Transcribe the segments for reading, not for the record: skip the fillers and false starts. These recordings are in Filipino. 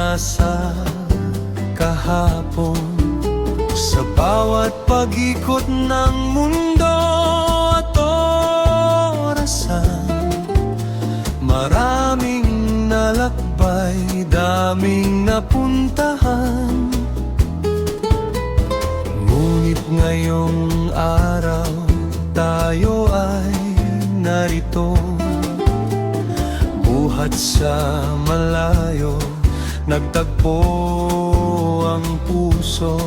nasa kahapon. Sa bawat pag-ikot ng mundo at orasan, maraming nalakbay, daming napuntahan. Ngunit ngayong araw tayo ay narito, buhat sa malayo, nagtagpo ang puso.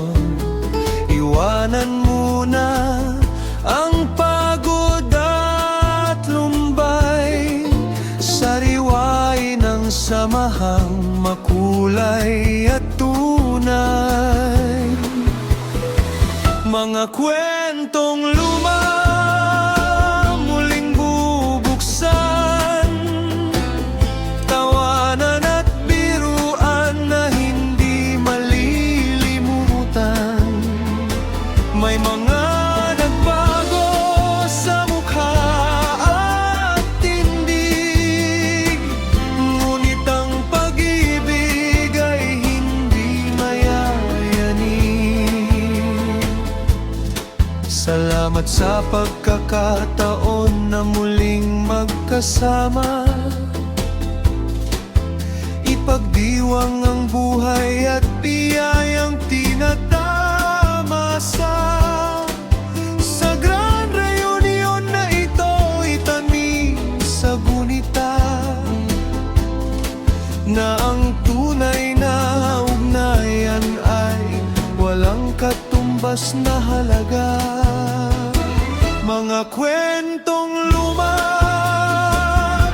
Iwanan muna ang pagod at lumbay, sariway ng samahang makulay at tunay. Mga kwentong luma muling bubuksan, tawanan at biruan na hindi malilimutan. May mga nagbago sa mukha at tindig, ngunit ang pag-ibig ay hindi mayayanig. Salamat sa pagkakataon na muling magkasama, ipagdiwang ang buhay at biyayang tinatamasa. Sa grand reunion na ito, itanim sa gunita na ang tunay na ugnayan ay walang katumbas na halaga. Mga kwentong luma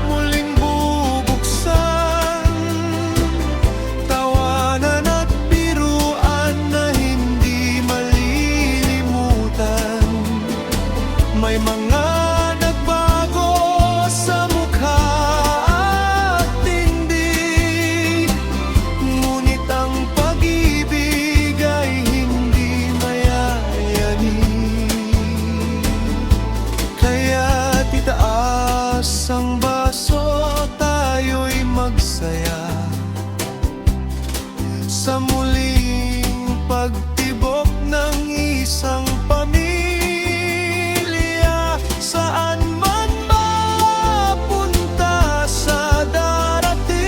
muling bubuksan, tawanan at biruan na hindi malilimutan. May mga nagbago sa mukha at tindig, ngunit ang pag-ibig ay hindi mayayanig. Kaya't itaas ang baso, tayo'y magsaya sa muling pagtibok ng isang pamilya. Saan man mapunta sa darating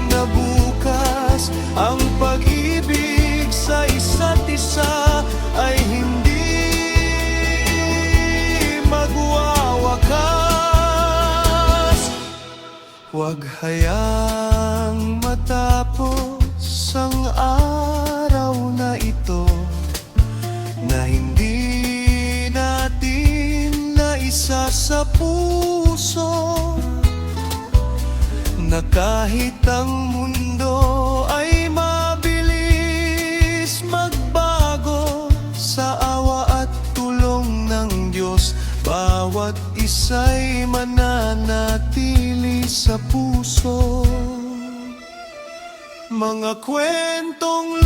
na bukas, ang pag-ibig sa isa't isa ay hindi magwawakas. Huwag hayaang matapos ang araw na ito na hindi natin naisa sa puso, na kahit ang mundo ay mabilis magbago, sa awa at tulong ng Diyos bawat isa'y mananatili sa puso. Mga kwentong